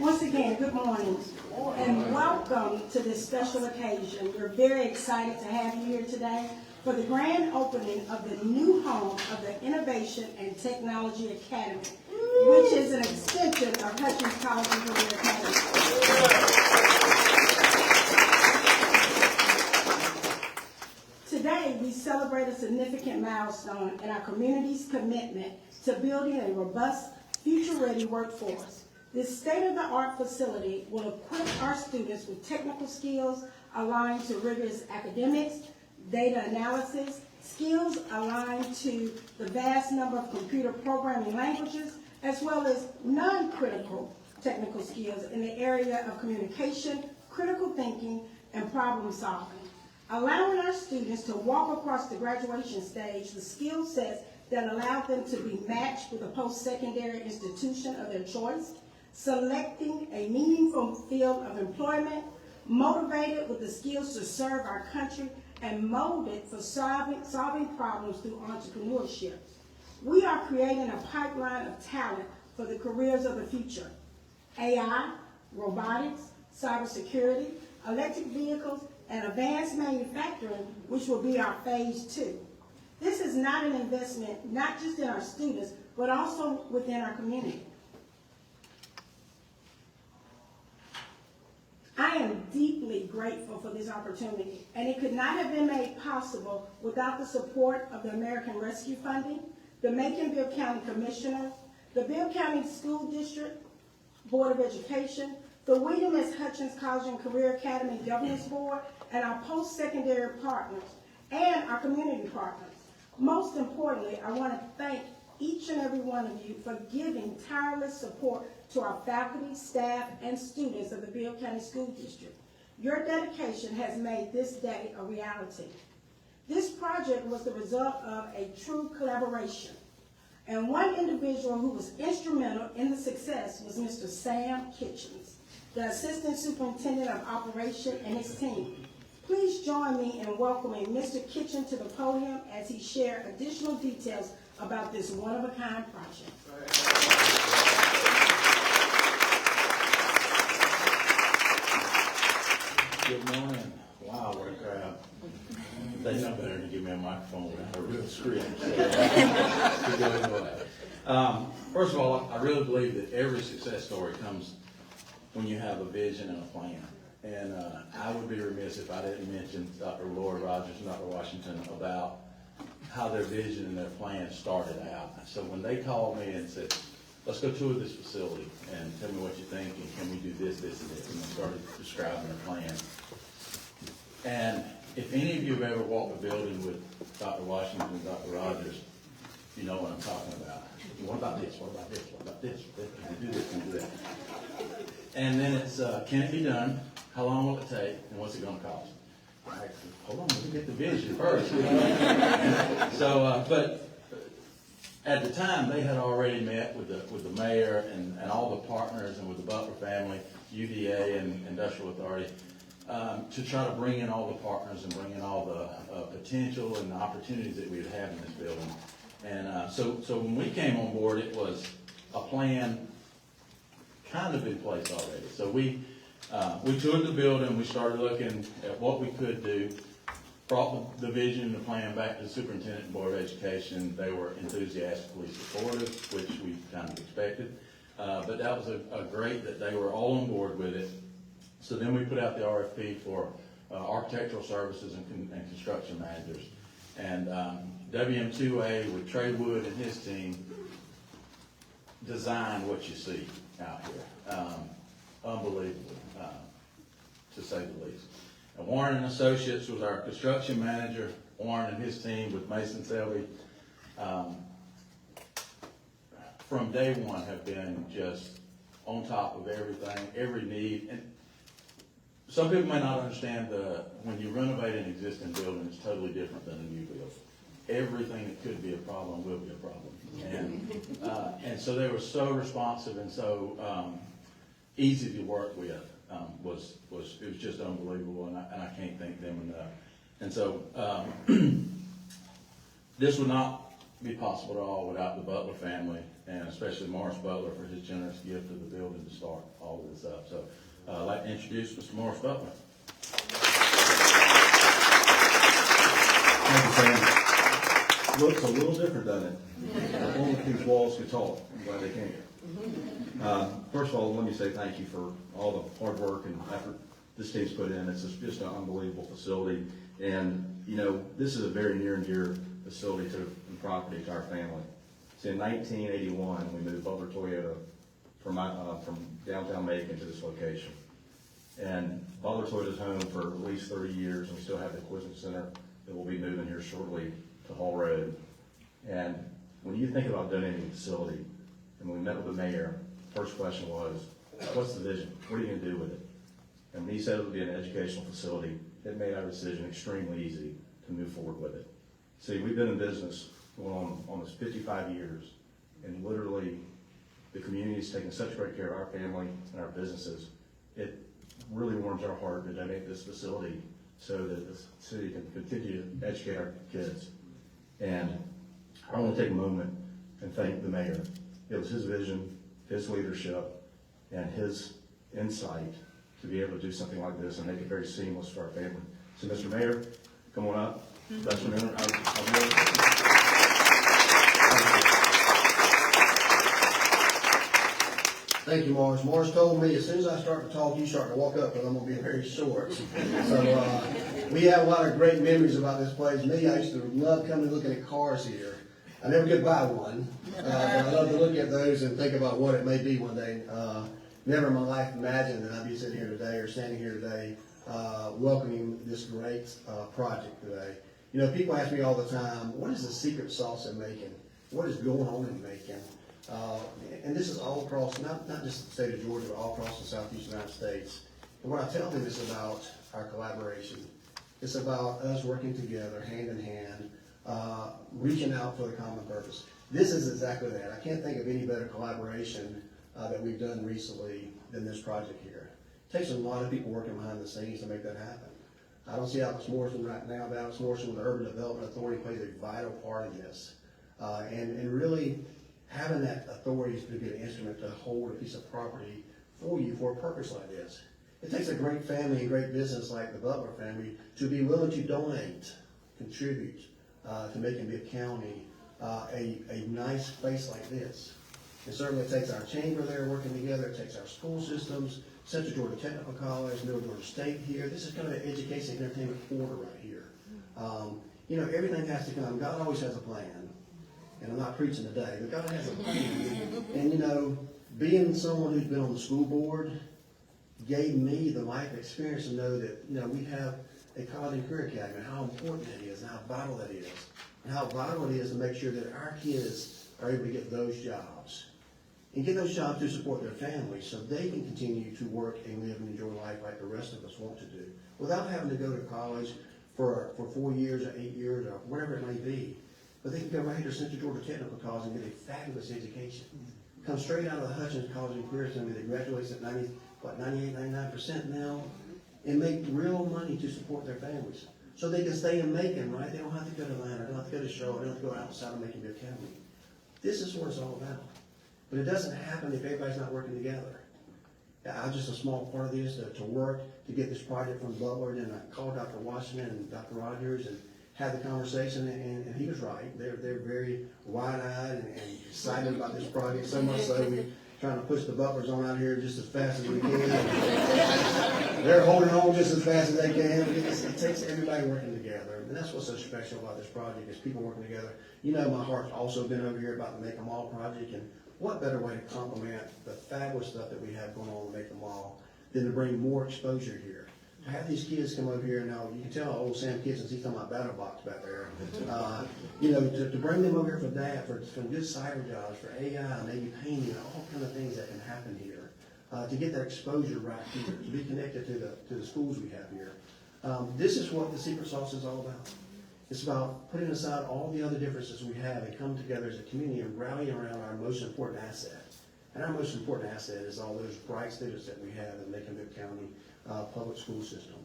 Once again, good morning and welcome to this special occasion. We're very excited to have you here today for the grand opening of the new home of the Innovation and Technology Academy, which is an extension of Hutchings College and Career Academy. Today, we celebrate a significant milestone in our community's commitment to building a robust, future-ready workforce. This state-of-the-art facility will equip our students with technical skills aligned to rigorous academics, data analysis, skills aligned to the vast number of computer programming languages, as well as non-critical technical skills in the area of communication, critical thinking, and problem solving. Allowing our students to walk across the graduation stage with skill sets that allow them to be matched with a post-secondary institution of their choice, selecting a meaningful field of employment, motivated with the skills to serve our country, and molded for solving problems through entrepreneurship. We are creating a pipeline of talent for the careers of the future. AI, robotics, cybersecurity, electric vehicles, and advanced manufacturing, which will be our phase 2. This is not an investment, not just in our students, but also within our community. I am deeply grateful for this opportunity, and it could not have been made possible without the support of the American Rescue Funding, the Macon-Bibb County Commissioner, the Bibb County School District Board of Education, the William S. Hutchings College and Career Academy Governance Board, and our post-secondary partners, and our community partners. Most importantly, I want to thank each and every one of you for giving tireless support to our faculty, staff, and students of the Bibb County School District. Your dedication has made this day a reality. This project was the result of a true collaboration, and one individual who was instrumental in the success was Mr. Sam Kitchens, the Assistant Superintendent of Operation, and his team. Please join me in welcoming Mr. Kitchen to the podium as he shares additional details about this one-of-a-kind project. Good morning. Wow, what a crowd. They know better than give me a microphone without a real script. First of all, I really believe that every success story comes when you have a vision and a plan. And I would be remiss if I didn't mention Dr. Laura Rogers and Dr. Washington about how their vision and their plan started out. So when they called me and said, let's go tour this facility and tell me what you think and can we do this, this, and this, and they started describing their plan. And if any of you have ever walked the building with Dr. Washington and Dr. Rogers, you know what I'm talking about. What about this? What about this? What about this? Can we do this? Can we do that? And then it's, can it be done? How long will it take? And what's it going to cost? All right, hold on, let me get the vision first. But at the time, they had already met with the mayor and all the partners and with the Butler family, UDA and Industrial Authority, to try to bring in all the partners and bring in all the potential and the opportunities that we would have in this building. And so when we came on board, it was a plan kind of in place already. So we toured the building, we started looking at what we could do, brought the vision and the plan back to the superintendent and board of education. They were enthusiastically supportive, which we kind of expected. But that was a great that they were all on board with it. So then we put out the RFP for architectural services and construction managers. And WM2A with Trey Wood and his team designed what you see out here. Unbelievable, to say the least. And Warren and Associates was our construction manager. Warren and his team with Mason Selby, from day one have been just on top of everything, every need. And some people may not understand when you renovate an existing building, it's totally different than a new build. Everything that could be a problem will be a problem. And so they were so responsive and so easy to work with. It was just unbelievable, and I can't thank them enough. And so this would not be possible at all without the Butler family, and especially Morris Butler for his generous gift of the building to start all of I'd like to introduce Mr. Morris Butler. Thank you, Sam. Looks a little different, doesn't it? If only these walls could talk. I'm glad they can. First of all, let me say thank you for all the hard work and effort this team's put in. It's just an unbelievable facility. And, you know, this is a very near and dear facility and property to our family. So in 1981, we moved Butler Toyota from downtown Macon to this location. And Butler Toyota's home for at least 30 years, and we still have the equipment center that will be moving here shortly to Hall Road. And when you think about donating a facility, and when we met with the mayor, first question was, what's the vision? What are you going to do with it? And when he said it would be an educational facility, it made our decision extremely easy to move forward with it. See, we've been in business going on almost 55 years, and literally the community's taken such great care of our family and our businesses. It really warms our heart to donate this facility so that the city can continue to educate our kids. And I want to take a moment and thank the mayor. It was his vision, his leadership, and his insight to be able to do something like this and make it very seamless for our family. So, Mr. Mayor, come on up. Best remember, Thank you, Morris. Morris told me as soon as I start to talk, you start to walk up, because I'm going to be very short. So we have a lot of great memories about this place. Me, I used to love coming and looking at cars here. I never could buy one, but I love to look at those and think about what it may be one day. Never in my life imagined that I'd be sitting here today or standing here today welcoming this great project today. You know, people ask me all the time, what is the secret sauce in Macon? What is going on in Macon? And this is all across, not just the state of Georgia, but all across the southeast United States. And what I tell them is about our collaboration. It's about us working together, hand in hand, reaching out for the common purpose. This is exactly that. I can't think of any better collaboration that we've done recently than this project here. It takes a lot of people working behind the scenes to make that happen. I don't see Alex Morrison right now, but Alex Morrison with the Urban Development Authority plays a vital part in this. And really having that authority to be an instrument to hold a piece of property for you for a purpose like this. It takes a great family and great business like the Butler family to be willing to donate, contribute to making Bibb County a nice place like this. And certainly it takes our chamber there working together, it takes our school systems, Central Georgia Technical College, Middle Georgia State here. This is kind of an education and entertainment order right here. You know, everything has to come. God always has a plan. And I'm not preaching today, but God has a plan. And you know, being someone who's been on the school board gave me the life experience to know that, you know, we have a college and career academy, and how important that is, and how vital that is, and how vital it is to make sure that our kids are able to get those jobs. And get those jobs to support their families so they can continue to work and live and enjoy life like the rest of us want to do, without having to go to college for 4 years or 8 years or whatever it may be. But they can go right here to Central Georgia Technical College and get a fabulous education. Come straight out of the Hutchings College and Career Center that graduates at 98, 99% now, and make real money to support their families. So they can stay in Macon, right? They don't have to go to Atlanta, they don't have to go to Charlotte, they don't have to go outside of Macon Bibb County. This is what it's all about. But it doesn't happen if everybody's not working together. I'm just a small part of this to work to get this project from Butler, and then I called Dr. Washington and Dr. Rogers and had the conversation, and he was right. They're very wide-eyed and excited about this project, so much so we're trying to push the Butlers on out here just as fast as we can. They're holding on just as fast as they can. It takes everybody working together, and that's what's so special about this project is people working together. You know, my heart's also been over here about the Make 'em All project, and what better way to complement the fabulous stuff that we have going on to Make 'em All than to bring more exposure here. To have these kids come over here now, you can tell old Sam Kitchens, he's talking about battle box back there. You know, to bring them over here for that, for some good cyber jobs, for AI, maybe painting, all kind of things that can happen here. To get that exposure right here, to be connected to the schools we have here. This is what the secret sauce is all about. It's about putting aside all the other differences we have and come together as a community and rally around our most important asset. And our most important asset is all those bright students that we have in Macon Bibb County public school system.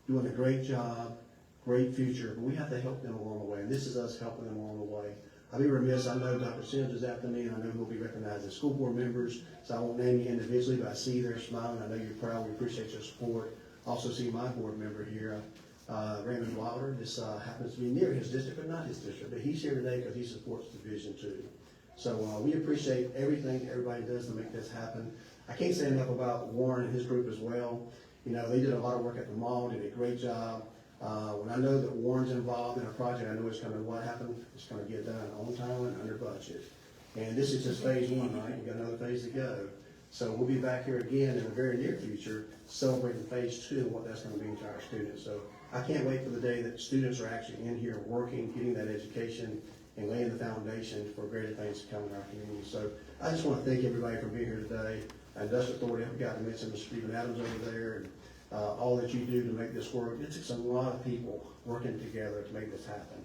Doing a great job, great future, but we have to help them along the way. And this is us helping them along the way I'll be remiss, I know Dr. Sims is after me, and I know he'll be recognized as school board members, so I won't name you individually, but I see you there smiling. I know you're proud. We appreciate your support. Also see my board member here, Raymond Wilder. This happens to be near his district, but not his district, but he's here today because he supports Division 2. So we appreciate everything everybody does to make this happen. I can't say enough about Warren and his group as well. You know, they did a lot of work at the mall, did a great job. When I know that Warren's involved in a project, I know it's gonna, what happened, it's gonna get done on time and under budget. And this is just phase 1, right? We've got another phase to go. So we'll be back here again in the very near future, celebrating phase 2 and what that's gonna mean to our students. So I can't wait for the day that students are actually in here working, getting that education, and laying the foundation for greater things to come in our community. So I just wanna thank everybody for being here today. Industrial Authority, I forgot to mention Mr. Stephen Adams over there, and all that you do to make this work. It takes a lot of people working together to make this happen.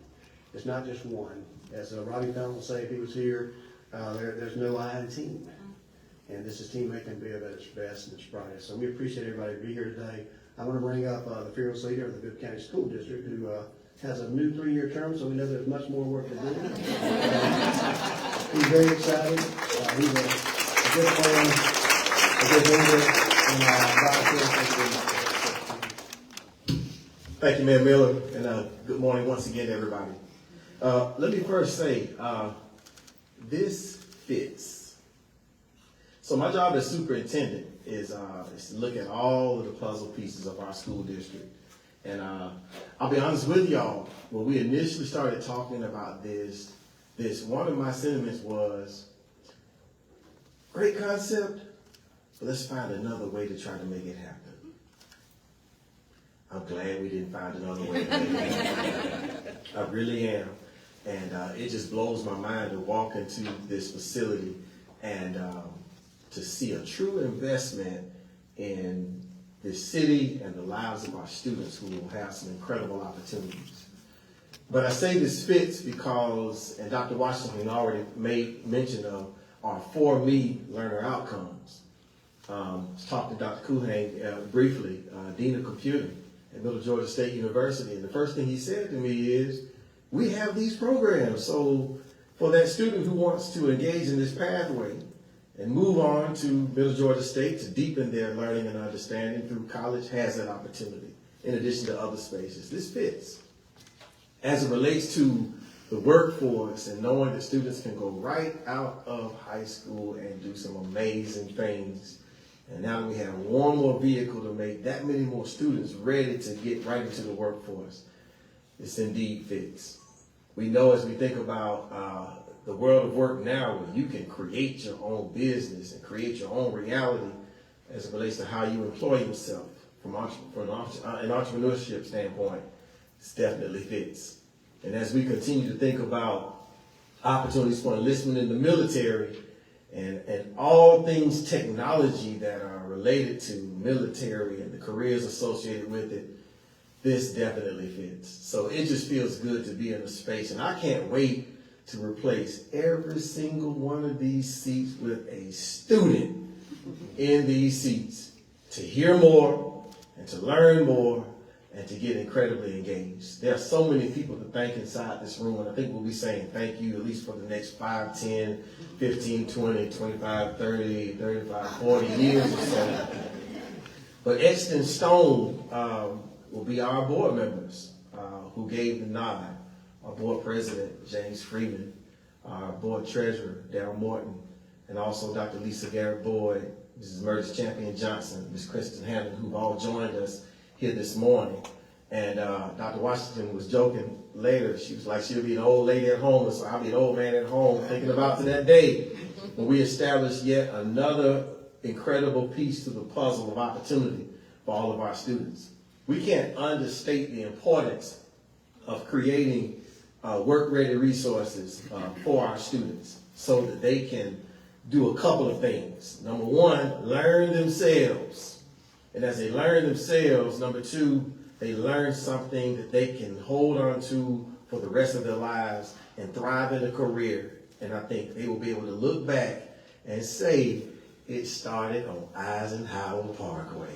It's not just one. As Robbie Fallon will say if he was here, there's no I in team. And this is team making Bibb at its best and its brightest. So we appreciate everybody to be here today. I want to bring up the fearless leader of the Bibb County School District, who has a new 3-year term, so we know there's much more work to do. He's very excited. He's a good friend, a good leader, and Thank you, Mayor Miller, and good morning once again, everybody. Let me first say, this fits. So my job as superintendent is to look at all of the puzzle pieces of our school district. And I'll be honest with y'all, when we initially started talking about this, one of my sentiments was, great concept, but let's find another way to try to make it happen. I'm glad we didn't find another way to make it happen. I really am. And it just blows my mind to walk into this facility and to see a true investment in this city and the lives of our students who will have some incredible opportunities. But I say this fits because, and Dr. Washington already made mention of our 4Me learner outcomes. I was talking to Dr. Kuhane briefly, Dean of Computing at Middle Georgia State University, and the first thing he said to me is, we have these programs, so for that student who wants to engage in this pathway and move on to Middle Georgia State to deepen their learning and understanding through college has that opportunity, in addition to other spaces. This fits. As it relates to the workforce and knowing that students can go right out of high school and do some amazing things, and now that we have one more vehicle to make that many more students ready to get right into the workforce, this indeed fits. We know as we think about the world of work now, where you can create your own business and create your own reality as it relates to how you employ yourself from an entrepreneurship standpoint, this definitely fits. And as we continue to think about opportunities for enlistment in the military and all things technology that are related to military and the careers associated with it, this definitely fits. So it just feels good to be in a space, and I can't wait to replace every single one of these seats with a student in these seats to hear more and to learn more and to get incredibly engaged. There are so many people to thank inside this room, and I think we'll be saying thank you at least for the next 5, 10, 15, 20, 25, 30, 35, 40 years or so. But etched in stone will be our board members who gave the nod. Our board president, James Freeman, our board treasurer, Darryl Morton, and also Dr. Lisa Garrett Boyd, Mrs. Meredith Champion Johnson, Ms. Kristen Hammond, who've all joined us here this morning. And Dr. Washington was joking later. She was like, she'll be an old lady at home, so I'll be an old man at home, thinking about to that day when we establish yet another incredible piece to the puzzle of opportunity for all of our students. We can't understate the importance of creating work-ready resources for our students so that they can do a couple of things. Number one, learn themselves. And as they learn themselves, number two, they learn something that they can hold on to for the rest of their lives and thrive in a career. And I think they will be able to look back and say, it started on Eisenhower Parkway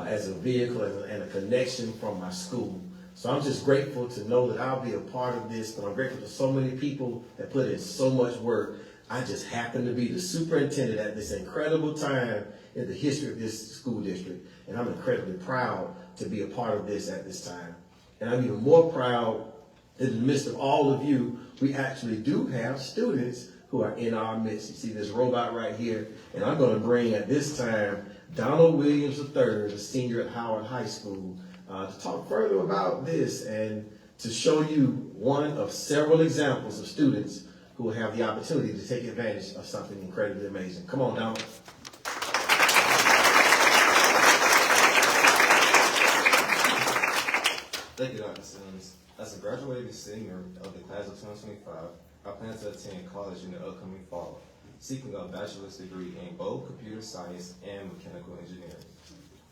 as a vehicle and a connection from my school. So I'm just grateful to know that I'll be a part of this, but I'm grateful to so many people that put in so much work. I just happen to be the superintendent at this incredible time in the history of this school district, and I'm incredibly proud to be a part of this at this time. And I'm even more proud in the midst of all of you, we actually do have students who are in our midst. You see this robot right here, and I'm going to bring at this time Donald Williams III, a senior at Howard High School, to talk further about this and to show you one of several examples of students who will have the opportunity to take advantage of something incredibly amazing. Come on, Donald. Thank you, Dr. Sims. As a graduating senior of the class of 2025, I plan to attend college in the upcoming fall, seeking a bachelor's degree in both computer science and mechanical engineering.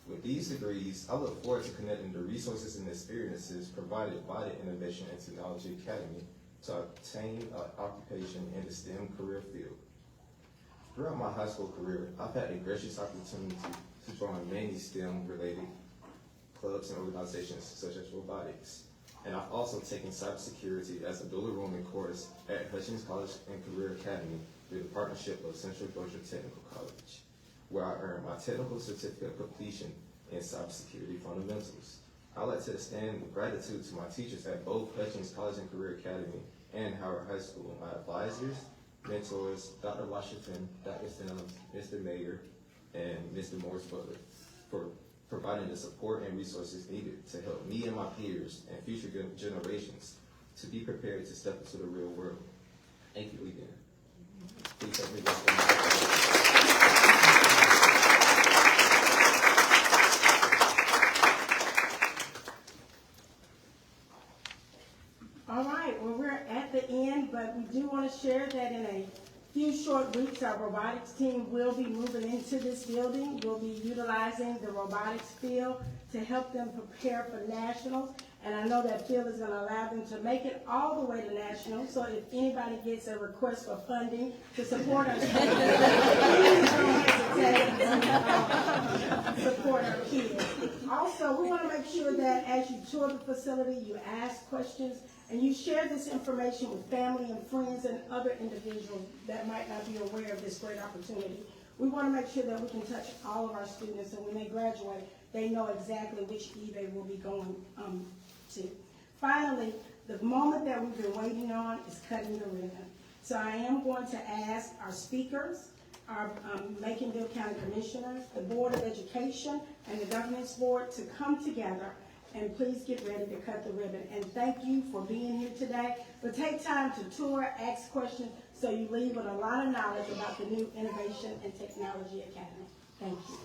With these degrees, I look forward to connecting the resources and experiences provided by the Innovation and Technology Academy to obtain an occupation in the STEM career field. Throughout my high school career, I've had a gracious opportunity to join many STEM-related clubs and organizations such as robotics. And I've also taken cybersecurity as a dual enrollment course at Hutchings College and Career Academy through the partnership of Central Georgia Technical College, where I earned my technical certificate of completion in cybersecurity fundamentals. I'd like to extend gratitude to my teachers at both Hutchings College and Career Academy and Howard High School, my advisors, mentors, Dr. Washington, Dr. Sims, Mr. Mayer, and Mr. Morris Butler, for providing the support and resources needed to help me and my peers and future generations to be prepared to step into the real world. Thank you again. Please help me welcome. All right, well, we're at the end, but we do want to share that in a few short weeks, our robotics team will be moving into this building. We'll be utilizing the robotics field to help them prepare for nationals. And I know that field is going to allow them to make it all the way to nationals. So if anybody gets a request for funding to support our students, please don't hesitate to support our kids. Also, we want to make sure that as you tour the facility, you ask questions and you share this information with family and friends and other individuals that might not be aware of this great opportunity. We want to make sure that we can touch all of our students, and when they graduate, they know exactly which E they will be going to. Finally, the moment that we've been waiting on is cutting the ribbon. So I am going to ask our speakers, our Macon-Bibb County Commissioners, the Board of Education, and the Governance Board to come together and please get ready to cut the ribbon. And thank you for being here today. But take time to tour, ask questions, so you leave with a lot of knowledge about the new Innovation and Technology Academy. Thank you.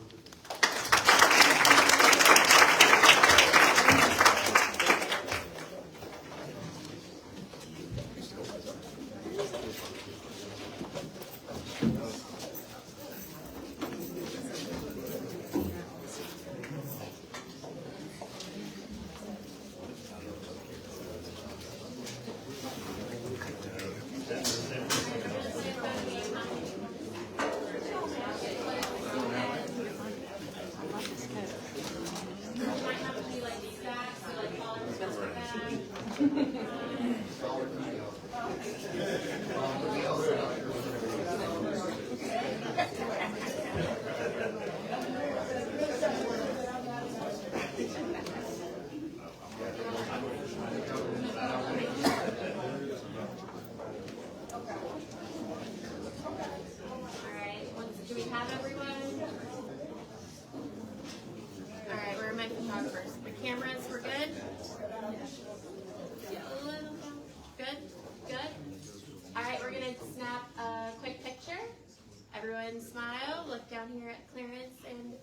Everyone smile, look down here at Clarence and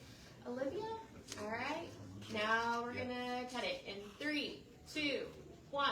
Olivia. All right, now we're gonna cut it in 3, 2, 1.